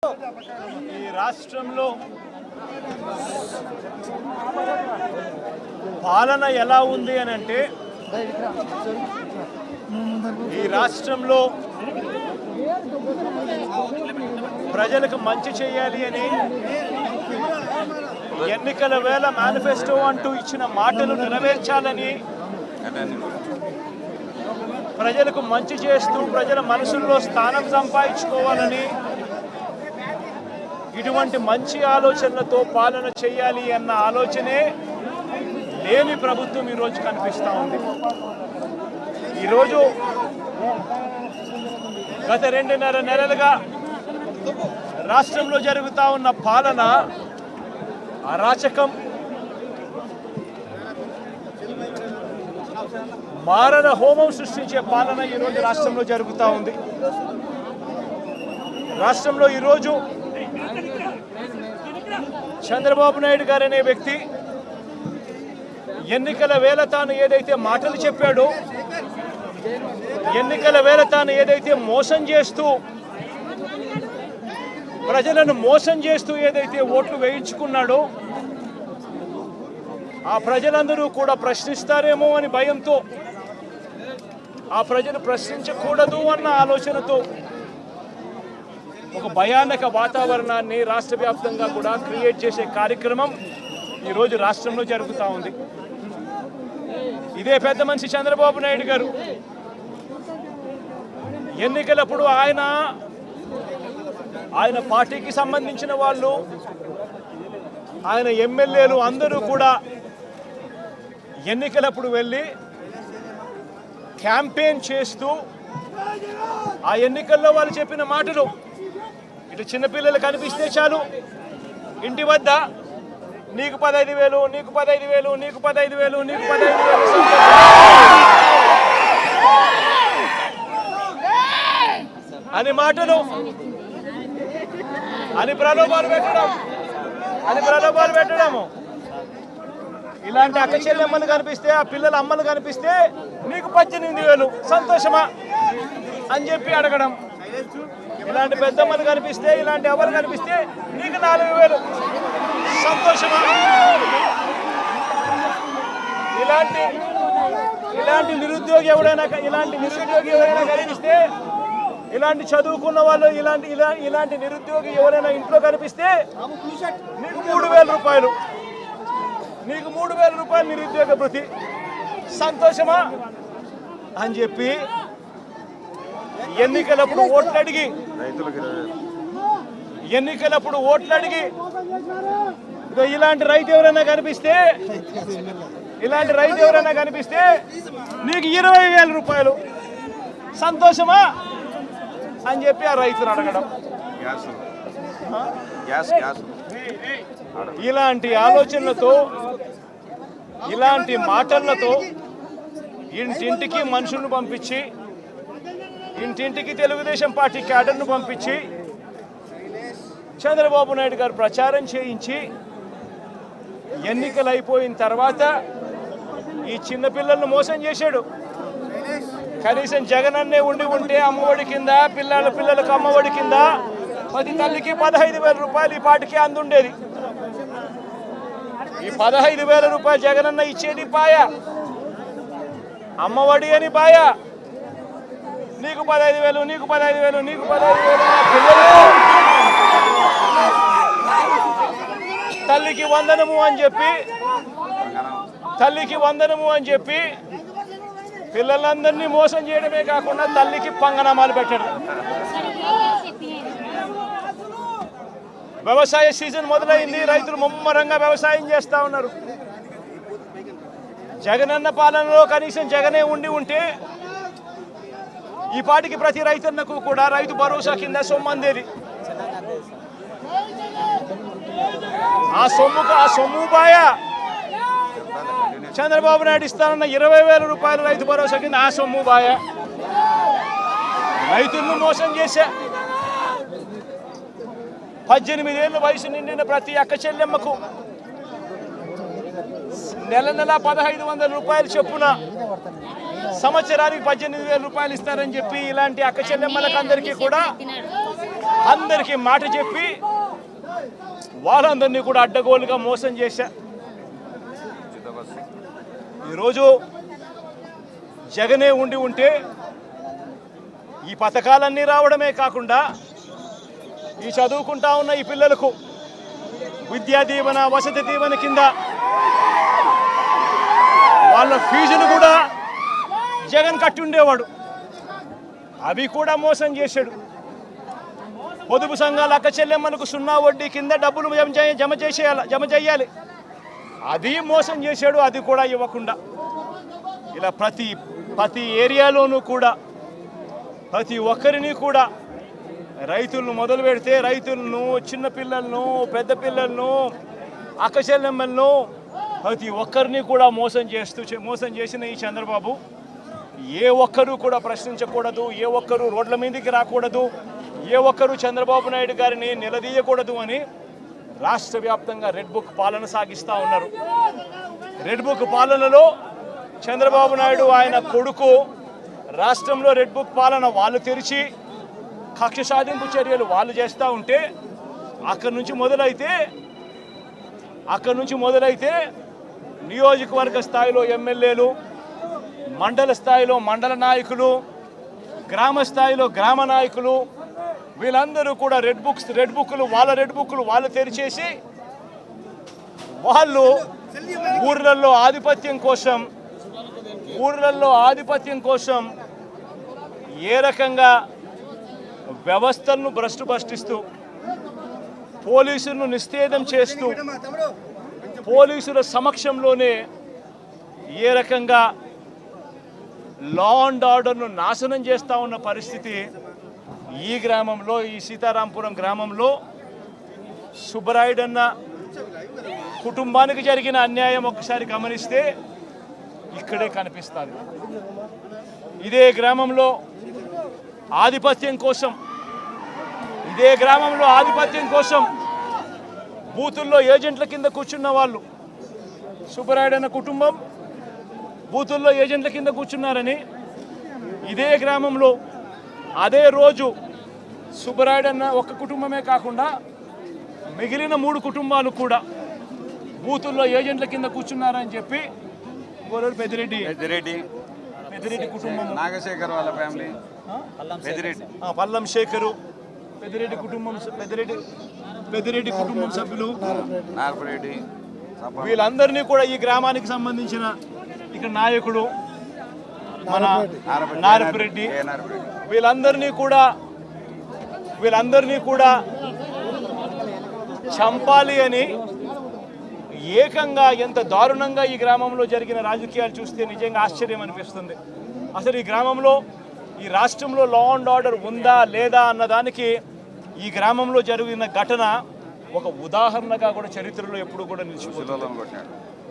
ఈ రాష్ట్రంలో పాలన ఎలా ఉంది అని అంటే, ఈ రాష్ట్రంలో ప్రజలకు మంచి చేయాలి అని ఎన్నికల వేళ మేనిఫెస్టో అంటూ ఇచ్చిన మాటలు నెరవేర్చాలని, ప్రజలకు మంచి చేస్తూ ప్రజల మనసుల్లో స్థానం సంపాదించుకోవాలని, ఇటువంటి మంచి ఆలోచనలతో పాలన చేయాలి అన్న ఆలోచనే లేని ప్రభుత్వం ఈరోజు కనిపిస్తూ ఉంది. ఈరోజు గత 2.5 నెలలుగా రాష్ట్రంలో జరుగుతూ ఉన్న పాలన అరాచకం, మారణ హోమం సృష్టించే పాలన ఈరోజు రాష్ట్రంలో జరుగుతూ ఉంది. రాష్ట్రంలో ఈరోజు చంద్రబాబు నాయుడు గారు అనే వ్యక్తి ఎన్నికల వేళ తాను ఏదైతే మాటలు చెప్పాడో, ఎన్నికల వేళ తాను ఏదైతే మోసం చేస్తూ ప్రజలను మోసం చేస్తూ ఏదైతే ఓట్లు వేయించుకున్నాడో, ఆ ప్రజలందరూ కూడా ప్రశ్నిస్తారేమో అని భయంతో, ఆ ప్రజలు ప్రశ్నించకూడదు అన్న ఆలోచనతో ఒక భయానక వాతావరణాన్ని రాష్ట్ర వ్యాప్తంగా కూడా క్రియేట్ చేసే కార్యక్రమం ఈరోజు రాష్ట్రంలో జరుగుతూ ఉంది. ఇదే పెద్ద మనిషి చంద్రబాబు నాయుడు గారు ఎన్నికలప్పుడు ఆయన పార్టీకి సంబంధించిన వాళ్ళు, ఆయన ఎమ్మెల్యేలు అందరూ కూడా ఎన్నికలప్పుడు వెళ్ళి క్యాంపెయిన్ చేస్తూ ఆ ఎన్నికల్లో వాళ్ళు చెప్పిన మాటలు, ఇటు చిన్నపిల్లలు కనిపిస్తే చాలు ఇంటి వద్ద నీకు 15,000, నీకు 15,000, నీకు 15,000, నీకు 15,000 అని మాటలు, అని ప్రలోభాలు పెట్టడము. ఇలాంటి అక్క చెల్లెమ్మలు కనిపిస్తే, ఆ పిల్లల అమ్మలు కనిపిస్తే నీకు 18,000 సంతోషమా అని చెప్పి అడగడం. ఇలాంటి పెద్దమ్మలు కనిపిస్తే, ఇలాంటి ఎవరు కనిపిస్తే నీకు 4,000 సంతోషమా. ఇలాంటి నిరుద్యోగి ఎవరైనా కనిపిస్తే, ఇలాంటి చదువుకున్న వాళ్ళు, ఇలాంటి నిరుద్యోగి ఎవరైనా ఇంట్లో కనిపిస్తే నీకు 3,000 రూపాయలు, నీకు 3,000 రూపాయలు నిరుద్యోగ భృతి సంతోషమా అని చెప్పి ఎన్నికలప్పుడు ఓట్లడిగి ఇలాంటి రైతు ఎవరైనా కనిపిస్తే నీకు 20,000 రూపాయలు సంతోషమా అని చెప్పి ఆ రైతును అడగడం. ఇలాంటి ఆలోచనలతో, ఇలాంటి మాటలతో ఇంటింటికి మనుషులను పంపించి, ఇంటింటికి తెలుగుదేశం పార్టీ క్యాడర్ను పంపించి చంద్రబాబు నాయుడు గారు ప్రచారం చేయించి, ఎన్నికలు అయిపోయిన తర్వాత ఈ చిన్నపిల్లలను మోసం చేశాడు. కనీసం జగనన్నే ఉంటే అమ్మఒడి కింద పిల్లలకు అమ్మఒడి కింద ప్రతి తల్లికి 15,000 రూపాయలు ఈ పాటికి అందుండేది. ఈ 15,000 రూపాయలు జగనన్న ఇచ్చేది పాయ, అమ్మఒడి అని పాయ. నీకు 15,000, నీకు 15,000, నీకు 15,000 పిల్లలకు తల్లికి వందనము అని చెప్పి పిల్లలందరినీ మోసం చేయడమే కాకుండా తల్లికి పంగనామాలు పెట్టడం. వ్యవసాయ సీజన్ మొదలైంది, రైతులు ముమ్మరంగా వ్యవసాయం చేస్తూ ఉన్నారు. జగనన్న పాలనలో కనీసం జగనే ఉంటే ఈ పాటికి ప్రతి రైతన్నకు కూడా రైతు భరోసా కింద సొమ్ము అందేది. ఆ సొమ్ము బాయ చంద్రబాబు నాయుడు ఇస్తానన్న 20,000 రూపాయలు రైతు భరోసా కింద ఆ సొమ్ము బాయ. రైతులను మోసం చేశా. 18 ఏళ్ళ వయసు నిండిన ప్రతి అక్క చెల్లెమ్మకు నెల 1,500 రూపాయలు చొప్పున సంవత్సరానికి 18,000 రూపాయలు ఇస్తారని చెప్పి ఇలాంటి అక్క చెల్లెమ్మలకు అందరికీ కూడా అందరికీ మాట చెప్పి వాళ్ళందరినీ కూడా అడ్డగోలుగా మోసం చేశా. ఈరోజు జగనే ఉంటే ఈ పథకాలన్నీ రావడమే కాకుండా ఈ చదువుకుంటా ఉన్న ఈ పిల్లలకు విద్యా దీవెన, వసతి దీవెన కింద వాళ్ళ ఫీజులు కూడా జగన్ కట్టి ఉండేవాడు. అవి కూడా మోసం చేశాడు. పొదుపు సంఘాల అక్క చెల్లెమ్మలకు 0 వడ్డీ కింద డబ్బులు జమ చేయాలి, అది మోసం చేశాడు. అది కూడా ఇవ్వకుండా ఇలా ప్రతి ఏరియాలోనూ కూడా ప్రతి ఒక్కరిని కూడా రైతులను మొదలు పెడితే రైతులను, చిన్న పిల్లలను, పెద్ద పిల్లలను, అక్క చెల్లెమ్మలను ప్రతి ఒక్కరిని కూడా మోసం చేసిన ఈ చంద్రబాబు ఏ ఒక్కరూ కూడా ప్రశ్నించకూడదు, ఏ ఒక్కరూ రోడ్ల మీదకి రాకూడదు, ఏ ఒక్కరూ చంద్రబాబు నాయుడు గారిని నిలదీయకూడదు అని రాష్ట్ర వ్యాప్తంగా రెడ్ బుక్ పాలన సాగిస్తూ ఉన్నారు. రెడ్ బుక్ పాలనలో చంద్రబాబు నాయుడు ఆయన కొడుకు రాష్ట్రంలో రెడ్ బుక్ పాలన వాళ్ళు తెరిచి కక్ష సాధింపు చర్యలు వాళ్ళు చేస్తూ ఉంటే అక్కడి నుంచి మొదలైతే నియోజకవర్గ స్థాయిలో ఎమ్మెల్యేలు, మండల స్థాయిలో మండల నాయకులు, గ్రామ స్థాయిలో గ్రామ నాయకులు వీళ్ళందరూ కూడా రెడ్ బుక్లు వాళ్ళు తెరిచేసి వాళ్ళు ఊర్లలో ఆధిపత్యం కోసం ఏ రకంగా వ్యవస్థలను భ్రష్టిస్తూ పోలీసులను నిస్తేదం చేస్తూ పోలీసుల సమక్షంలోనే ఏ రకంగా లా అండ్ ఆర్డర్ను నాశనం చేస్తూ ఉన్న పరిస్థితి ఈ గ్రామంలో, ఈ సీతారాంపురం గ్రామంలో సుబ్బరాయుడన్న కుటుంబానికి జరిగిన అన్యాయం ఒక్కసారి గమనిస్తే ఇక్కడే కనిపిస్తుంది. ఇదే గ్రామంలో ఆధిపత్యం కోసం బూతుల్లో ఏజెంట్ల కింద కూర్చున్న వాళ్ళు, సుబ్బరాయుడన్న కుటుంబం బూతుల్లో ఏజెంట్ల కింద కూర్చున్నారని ఇదే గ్రామంలో అదే రోజు సుబ్బరాయుడన్న ఒక్క కుటుంబమే కాకుండా మిగిలిన 3 కుటుంబాలు కూడా బూతుల్లో ఏజెంట్ల కింద కూర్చున్నారని చెప్పి పెద్దిరెడ్డి కుటుంబం, నాగశేఖర్ వాళ్ళ ఫ్యామిలీ, పల్లం శేఖరు, పెద్దిరెడ్డి కుటుంబం సభ్యులు, నార్పరెడ్డి, వీళ్ళందరినీ కూడా ఈ గ్రామానికి సంబంధించిన ఇక్కడ నాయకుడు మన నారపరెడ్డి వీళ్ళందరినీ కూడా చంపాలి అని ఏకంగా ఎంత దారుణంగా ఈ గ్రామంలో జరిగిన రాజకీయాలు చూస్తే నిజంగా ఆశ్చర్యం అనిపిస్తుంది. అసలు ఈ గ్రామంలో, ఈ రాష్ట్రంలో లా అండ్ ఆర్డర్ ఉందా లేదా అన్నదానికి ఈ గ్రామంలో జరిగిన ఘటన ఒక ఉదాహరణగా కూడా చరిత్రలో ఎప్పుడు కూడా నిలిచిపోతుంది.